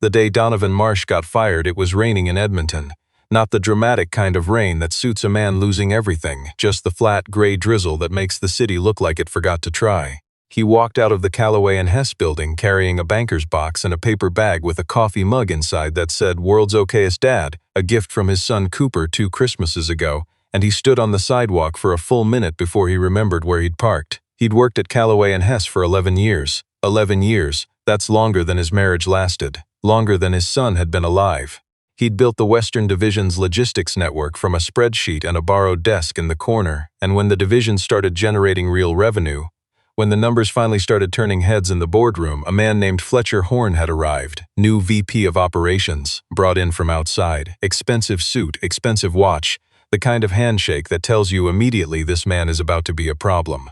The day Donovan Marsh got fired, it was raining in Edmonton. Not the dramatic kind of rain that suits a man losing everything, just the flat, gray drizzle that makes the city look like it forgot to try. He walked out of the Callaway and Hess building carrying a banker's box and a paper bag with a coffee mug inside that said, "World's okayest dad," a gift from his son Cooper 2 Christmases ago, and he stood on the sidewalk for a full minute before he remembered where he'd parked. He'd worked at Callaway and Hess for 11 years. 11 years, that's longer than his marriage lasted, longer than his son had been alive. He'd built the Western Division's logistics network from a spreadsheet and a borrowed desk in the corner, and when the division started generating real revenue, when the numbers finally started turning heads in the boardroom, a man named Fletcher Horn had arrived, new VP of operations, brought in from outside, expensive suit, expensive watch, the kind of handshake that tells you immediately this man is about to be a problem.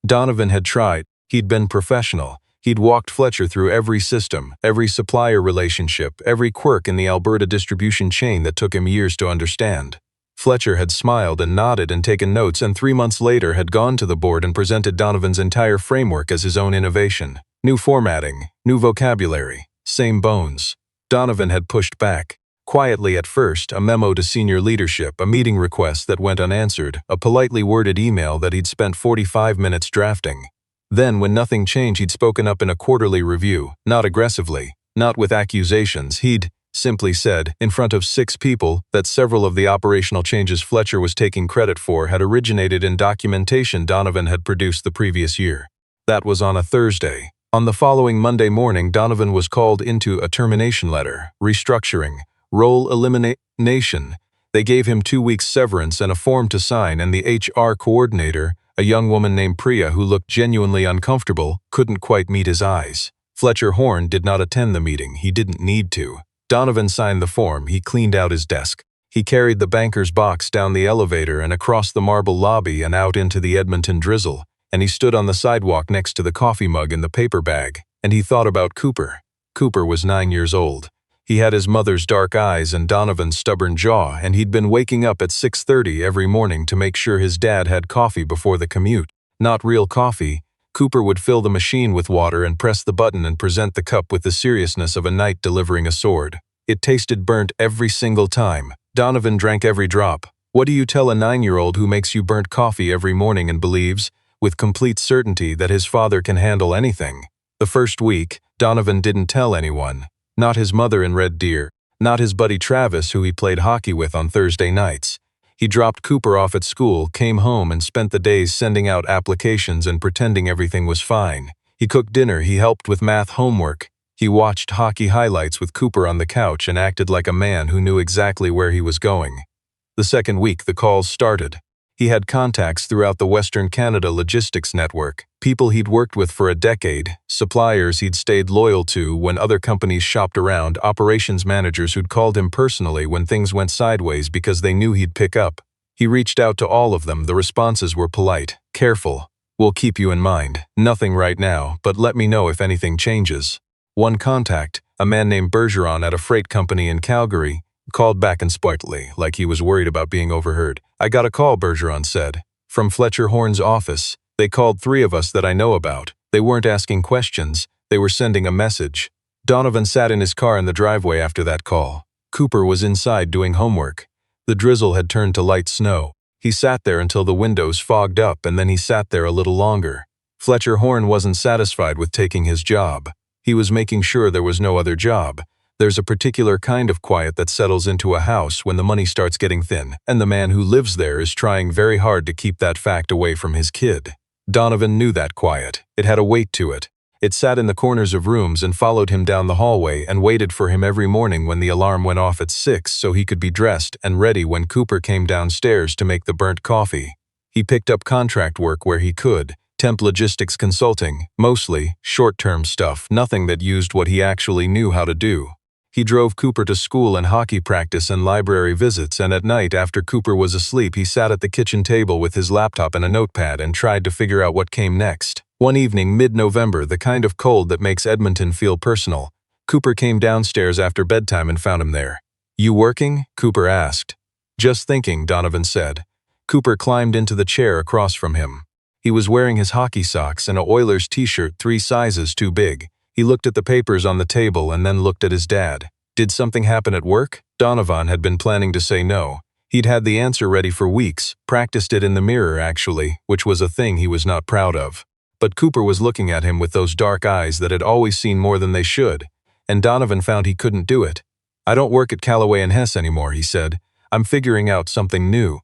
Donovan had tried. He'd been professional. He'd walked Fletcher through every system, every supplier relationship, every quirk in the Alberta distribution chain that took him years to understand. Fletcher had smiled and nodded and taken notes, and 3 months later had gone to the board and presented Donovan's entire framework as his own innovation. New formatting, new vocabulary, same bones. Donovan had pushed back. Quietly at first, a memo to senior leadership, a meeting request that went unanswered, a politely worded email that he'd spent 45 minutes drafting. Then, when nothing changed, he'd spoken up in a quarterly review, not aggressively, not with accusations. He'd simply said, in front of 6 people, that several of the operational changes Fletcher was taking credit for had originated in documentation Donovan had produced the previous year. That was on a Thursday. On the following Monday morning, Donovan was called into a termination letter, restructuring, role elimination. They gave him 2 weeks severance and a form to sign, and the HR coordinator, a young woman named Priya who looked genuinely uncomfortable, couldn't quite meet his eyes. Fletcher Horn did not attend the meeting. He didn't need to. Donovan signed the form. He cleaned out his desk. He carried the banker's box down the elevator and across the marble lobby and out into the Edmonton drizzle, and he stood on the sidewalk next to the coffee mug and the paper bag, and he thought about Cooper. Cooper was 9 years old. He had his mother's dark eyes and Donovan's stubborn jaw, and he'd been waking up at 6:30 every morning to make sure his dad had coffee before the commute. Not real coffee. Cooper would fill the machine with water and press the button and present the cup with the seriousness of a knight delivering a sword. It tasted burnt every single time. Donovan drank every drop. What do you tell a 9-year-old who makes you burnt coffee every morning and believes, with complete certainty, that his father can handle anything? The first week, Donovan didn't tell anyone. Not his mother in Red Deer, not his buddy Travis who he played hockey with on Thursday nights. He dropped Cooper off at school, came home, and spent the days sending out applications and pretending everything was fine. He cooked dinner, he helped with math homework. He watched hockey highlights with Cooper on the couch and acted like a man who knew exactly where he was going. The second week, the calls started. He had contacts throughout the Western Canada logistics network, people he'd worked with for a decade, suppliers he'd stayed loyal to when other companies shopped around, operations managers who'd called him personally when things went sideways because they knew he'd pick up. He reached out to all of them. The responses were polite, careful. "We'll keep you in mind. Nothing right now, but let me know if anything changes." One contact, a man named Bergeron at a freight company in Calgary, called back unspotedly, like he was worried about being overheard. "I got a call," Bergeron said, "from Fletcher Horn's office. They called 3 of us that I know about. They weren't asking questions. They were sending a message." Donovan sat in his car in the driveway after that call. Cooper was inside doing homework. The drizzle had turned to light snow. He sat there until the windows fogged up, and then he sat there a little longer. Fletcher Horn wasn't satisfied with taking his job. He was making sure there was no other job. There's a particular kind of quiet that settles into a house when the money starts getting thin, and the man who lives there is trying very hard to keep that fact away from his kid. Donovan knew that quiet. It had a weight to it. It sat in the corners of rooms and followed him down the hallway and waited for him every morning when the alarm went off at 6 so he could be dressed and ready when Cooper came downstairs to make the burnt coffee. He picked up contract work where he could, temp logistics consulting, mostly short-term stuff, nothing that used what he actually knew how to do. He drove Cooper to school and hockey practice and library visits, and at night after Cooper was asleep he sat at the kitchen table with his laptop and a notepad and tried to figure out what came next. One evening, mid-November, the kind of cold that makes Edmonton feel personal, Cooper came downstairs after bedtime and found him there. "You working?" Cooper asked. "Just thinking," Donovan said. Cooper climbed into the chair across from him. He was wearing his hockey socks and a Oilers t-shirt 3 sizes too big. He looked at the papers on the table and then looked at his dad. Did something happen at work? Donovan had been planning to say no. He'd had the answer ready for weeks, practiced it in the mirror actually, which was a thing he was not proud of. But Cooper was looking at him with those dark eyes that had always seen more than they should, and Donovan found he couldn't do it. "I don't work at Callaway and Hess anymore," he said. "I'm figuring out something new."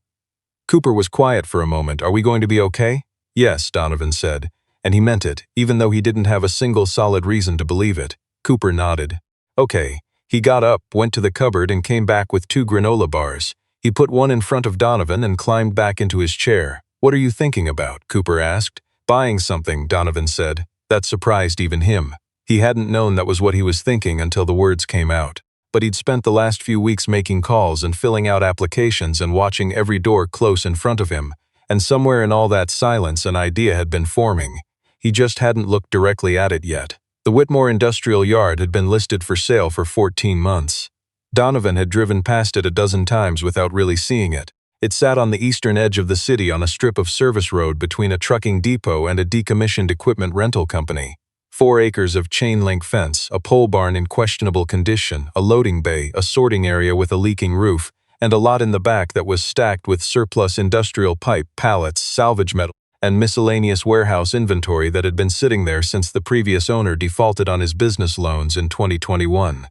Cooper was quiet for a moment. "Are we going to be okay?" "Yes," Donovan said, and he meant it, even though he didn't have a single solid reason to believe it. Cooper nodded. "Okay." He got up, went to the cupboard, and came back with 2 granola bars. He put one in front of Donovan and climbed back into his chair. "What are you thinking about?" Cooper asked. "Buying something," Donovan said. That surprised even him. He hadn't known that was what he was thinking until the words came out. But he'd spent the last few weeks making calls and filling out applications and watching every door close in front of him, and somewhere in all that silence an idea had been forming. He just hadn't looked directly at it yet. The Whitmore Industrial Yard had been listed for sale for 14 months. Donovan had driven past it a dozen times without really seeing it. It sat on the eastern edge of the city on a strip of service road between a trucking depot and a decommissioned equipment rental company. 4 acres of chain-link fence, a pole barn in questionable condition, a loading bay, a sorting area with a leaking roof, and a lot in the back that was stacked with surplus industrial pipe, pallets, salvage metal, and miscellaneous warehouse inventory that had been sitting there since the previous owner defaulted on his business loans in 2021.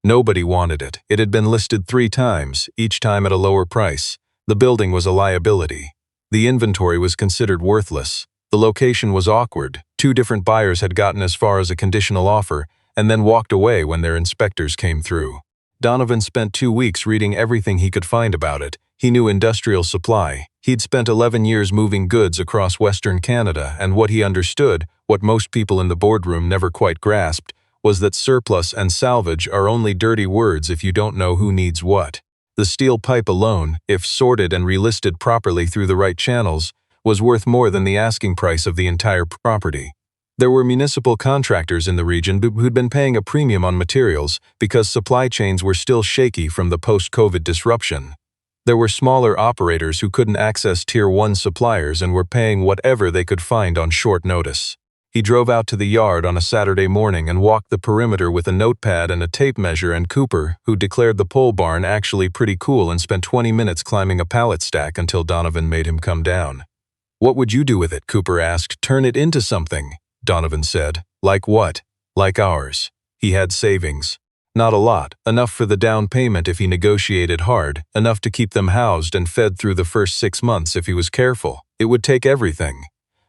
Nobody wanted it. It had been listed 3 times, each time at a lower price. The building was a liability. The inventory was considered worthless. The location was awkward. 2 different buyers had gotten as far as a conditional offer and then walked away when their inspectors came through. Donovan spent 2 weeks reading everything he could find about it. He knew industrial supply. He'd spent 11 years moving goods across Western Canada, and what he understood, what most people in the boardroom never quite grasped, was that surplus and salvage are only dirty words if you don't know who needs what. The steel pipe alone, if sorted and relisted properly through the right channels, was worth more than the asking price of the entire property. There were municipal contractors in the region who'd been paying a premium on materials because supply chains were still shaky from the post-COVID disruption. There were smaller operators who couldn't access Tier 1 suppliers and were paying whatever they could find on short notice. He drove out to the yard on a Saturday morning and walked the perimeter with a notepad and a tape measure, and Cooper, who declared the pole barn actually pretty cool and spent 20 minutes climbing a pallet stack until Donovan made him come down. "What would you do with it?" Cooper asked. "Turn it into something," Donovan said. "Like what?" "Like ours." He had savings. Not a lot, enough for the down payment if he negotiated hard, enough to keep them housed and fed through the first 6 months if he was careful. It would take everything.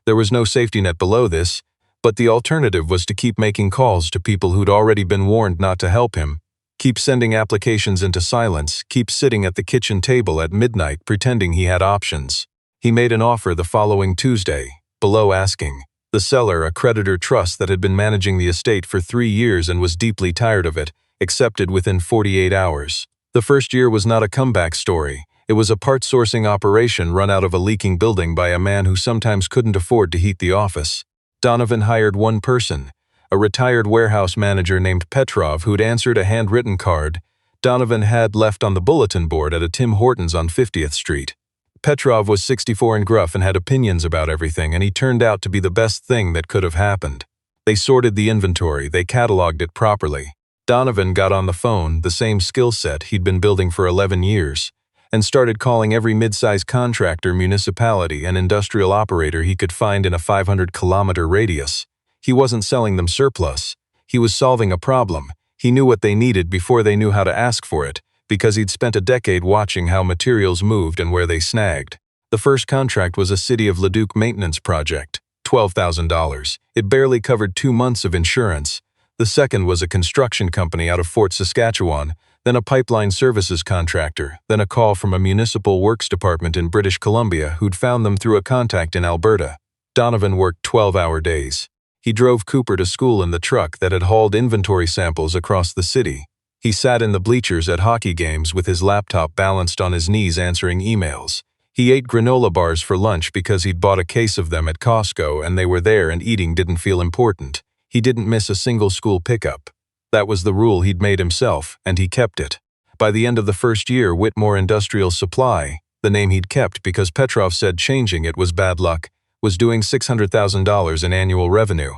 There was no safety net below this, but the alternative was to keep making calls to people who'd already been warned not to help him, keep sending applications into silence, keep sitting at the kitchen table at midnight pretending he had options. He made an offer the following Tuesday, below asking. The seller, a creditor trust that had been managing the estate for 3 years and was deeply tired of it, accepted within 48 hours. The first year was not a comeback story. It was a part-sourcing operation run out of a leaking building by a man who sometimes couldn't afford to heat the office. Donovan hired one person, a retired warehouse manager named Petrov who'd answered a handwritten card Donovan had left on the bulletin board at a Tim Hortons on 50th Street. Petrov was 64 and gruff and had opinions about everything, and he turned out to be the best thing that could have happened. They sorted the inventory, they cataloged it properly. Donovan got on the phone, the same skill set he'd been building for 11 years, and started calling every mid-size contractor, municipality, and industrial operator he could find in a 500-kilometer radius. He wasn't selling them surplus. He was solving a problem. He knew what they needed before they knew how to ask for it, because he'd spent a decade watching how materials moved and where they snagged. The first contract was a City of Leduc maintenance project, $12,000. It barely covered 2 months of insurance. The second was a construction company out of Fort Saskatchewan, then a pipeline services contractor, then a call from a municipal works department in British Columbia who'd found them through a contact in Alberta. Donovan worked 12-hour days. He drove Cooper to school in the truck that had hauled inventory samples across the city. He sat in the bleachers at hockey games with his laptop balanced on his knees answering emails. He ate granola bars for lunch because he'd bought a case of them at Costco and they were there and eating didn't feel important. He didn't miss a single school pickup. That was the rule he'd made himself, and he kept it. By the end of the first year, Whitmore Industrial Supply, the name he'd kept because Petrov said changing it was bad luck, was doing $600,000 in annual revenue.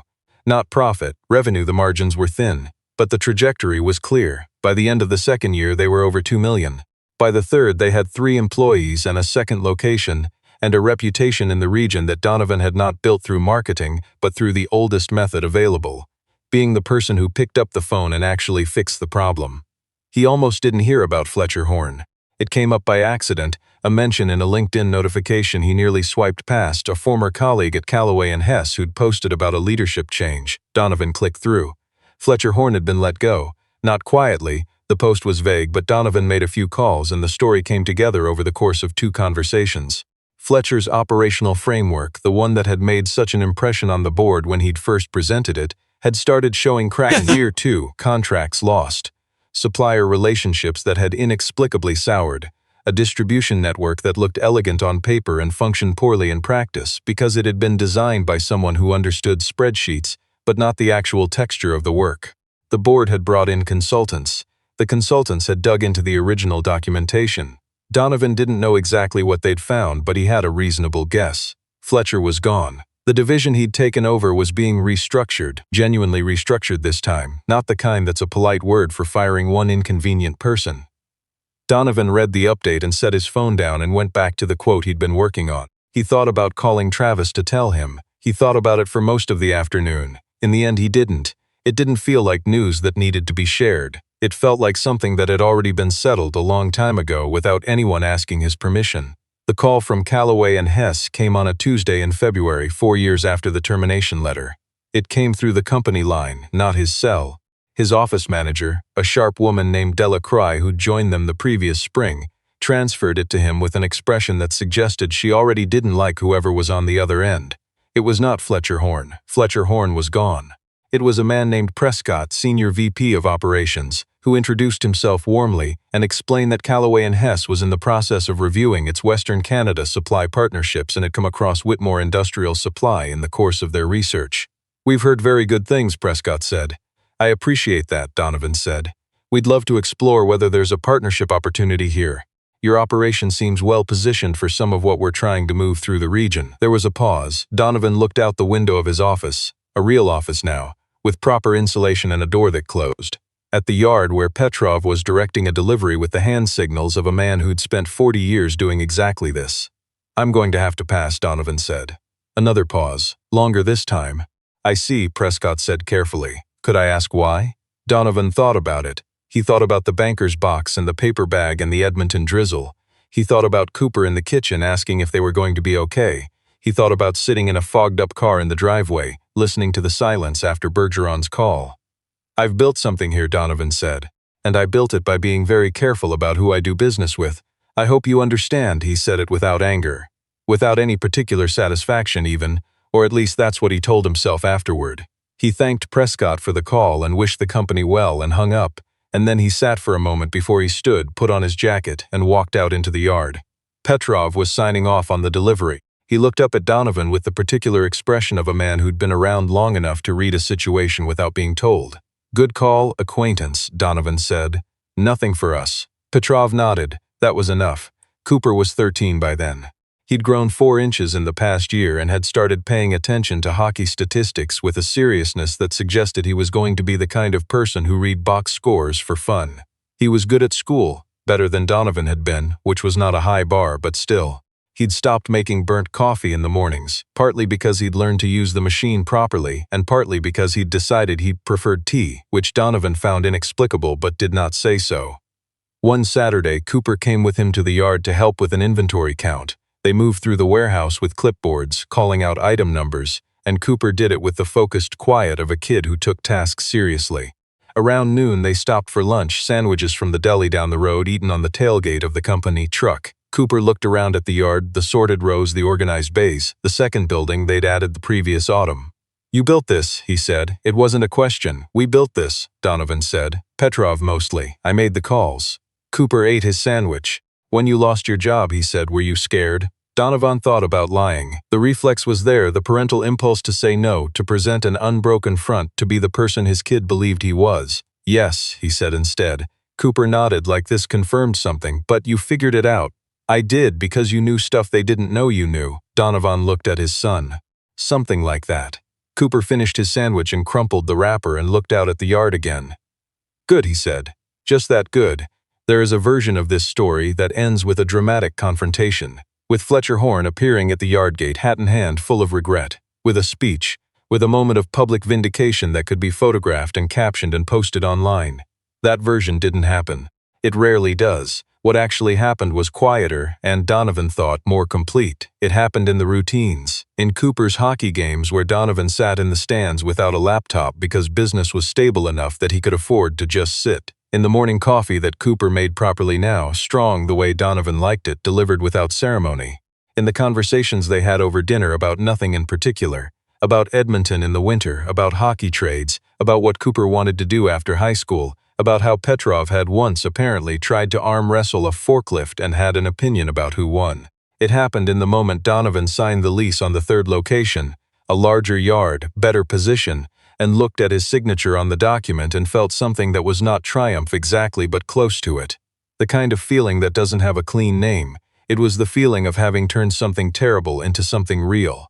Not profit, revenue. The margins were thin, but the trajectory was clear. By the end of the second year, they were over 2 million. By the third, they had 3 employees and a second location, and a reputation in the region that Donovan had not built through marketing, but through the oldest method available, being the person who picked up the phone and actually fixed the problem. He almost didn't hear about Fletcher Horn. It came up by accident, a mention in a LinkedIn notification he nearly swiped past, a former colleague at Callaway and Hess who'd posted about a leadership change. Donovan clicked through. Fletcher Horn had been let go. Not quietly, the post was vague, but Donovan made a few calls and the story came together over the course of 2 conversations. Fletcher's operational framework, the one that had made such an impression on the board when he'd first presented it, had started showing cracks. Year 2, contracts lost. Supplier relationships that had inexplicably soured. A distribution network that looked elegant on paper and functioned poorly in practice because it had been designed by someone who understood spreadsheets, but not the actual texture of the work. The board had brought in consultants. The consultants had dug into the original documentation. Donovan didn't know exactly what they'd found, but he had a reasonable guess. Fletcher was gone. The division he'd taken over was being restructured, genuinely restructured this time, not the kind that's a polite word for firing one inconvenient person. Donovan read the update and set his phone down and went back to the quote he'd been working on. He thought about calling Travis to tell him. He thought about it for most of the afternoon. In the end, he didn't. It didn't feel like news that needed to be shared. It felt like something that had already been settled a long time ago without anyone asking his permission. The call from Callaway and Hess came on a Tuesday in February, 4 years after the termination letter. It came through the company line, not his cell. His office manager, a sharp woman named Delacroix who'd joined them the previous spring, transferred it to him with an expression that suggested she already didn't like whoever was on the other end. It was not Fletcher Horn. Fletcher Horn was gone. It was a man named Prescott, Senior VP of Operations, who introduced himself warmly and explained that Callaway and Hess was in the process of reviewing its Western Canada supply partnerships and had come across Whitmore Industrial Supply in the course of their research. "We've heard very good things," Prescott said. "I appreciate that," Donovan said. "We'd love to explore whether there's a partnership opportunity here. Your operation seems well positioned for some of what we're trying to move through the region." There was a pause. Donovan looked out the window of his office, a real office now, with proper insulation and a door that closed. At the yard where Petrov was directing a delivery with the hand signals of a man who'd spent 40 years doing exactly this. "I'm going to have to pass," Donovan said. Another pause, longer this time. "I see," Prescott said carefully. "Could I ask why?" Donovan thought about it. He thought about the banker's box and the paper bag and the Edmonton drizzle. He thought about Cooper in the kitchen asking if they were going to be okay. He thought about sitting in a fogged-up car in the driveway, listening to the silence after Bergeron's call. "I've built something here," Donovan said, "and I built it by being very careful about who I do business with. I hope you understand." He said it without anger, without any particular satisfaction even, or at least that's what he told himself afterward. He thanked Prescott for the call and wished the company well and hung up, and then he sat for a moment before he stood, put on his jacket, and walked out into the yard. Petrov was signing off on the delivery. He looked up at Donovan with the particular expression of a man who'd been around long enough to read a situation without being told. "Good call, acquaintance," Donovan said. "Nothing for us." Petrov nodded. That was enough. Cooper was 13 by then. He'd grown 4 inches in the past year and had started paying attention to hockey statistics with a seriousness that suggested he was going to be the kind of person who read box scores for fun. He was good at school, better than Donovan had been, which was not a high bar, but still. He'd stopped making burnt coffee in the mornings, partly because he'd learned to use the machine properly, and partly because he'd decided he preferred tea, which Donovan found inexplicable but did not say so. One Saturday, Cooper came with him to the yard to help with an inventory count. They moved through the warehouse with clipboards, calling out item numbers, and Cooper did it with the focused quiet of a kid who took tasks seriously. Around noon, they stopped for lunch, sandwiches from the deli down the road eaten on the tailgate of the company truck. Cooper looked around at the yard, the sorted rows, the organized bays, the second building they'd added the previous autumn. "You built this," he said. "It wasn't a question. We built this," Donovan said. "Petrov mostly. I made the calls." Cooper ate his sandwich. "When you lost your job," he said, "were you scared?" Donovan thought about lying. The reflex was there, the parental impulse to say no, to present an unbroken front, to be the person his kid believed he was. "Yes," he said instead. Cooper nodded like this confirmed something. "But you figured it out." "I did, because you knew stuff they didn't know you knew." Donovan looked at his son. "Something like that." Cooper finished his sandwich and crumpled the wrapper and looked out at the yard again. "Good," he said. "Just that good." There is a version of this story that ends with a dramatic confrontation, with Fletcher Horn appearing at the yard gate hat in hand full of regret, with a speech, with a moment of public vindication that could be photographed and captioned and posted online. That version didn't happen. It rarely does. What actually happened was quieter and, Donovan thought, more complete. It happened in the routines. In Cooper's hockey games where Donovan sat in the stands without a laptop because business was stable enough that he could afford to just sit. In the morning coffee that Cooper made properly now, strong the way Donovan liked it, delivered without ceremony. In the conversations they had over dinner about nothing in particular. About Edmonton in the winter, about hockey trades, about what Cooper wanted to do after high school, about how Petrov had once apparently tried to arm wrestle a forklift and had an opinion about who won. It happened in the moment Donovan signed the lease on the third location, a larger yard, better position, and looked at his signature on the document and felt something that was not triumph exactly but close to it. The kind of feeling that doesn't have a clean name. It was the feeling of having turned something terrible into something real.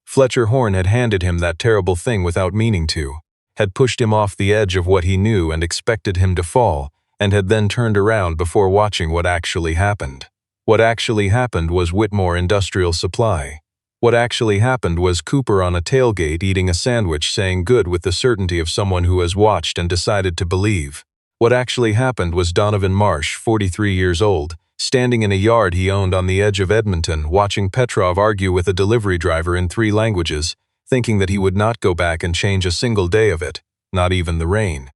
Fletcher Horn had handed him that terrible thing without meaning to, had pushed him off the edge of what he knew and expected him to fall, and had then turned around before watching what actually happened. What actually happened was Whitmore Industrial Supply. What actually happened was Cooper on a tailgate eating a sandwich saying good with the certainty of someone who has watched and decided to believe. What actually happened was Donovan Marsh, 43 years old, standing in a yard he owned on the edge of Edmonton, watching Petrov argue with a delivery driver in 3 languages, thinking that he would not go back and change a single day of it, not even the rain.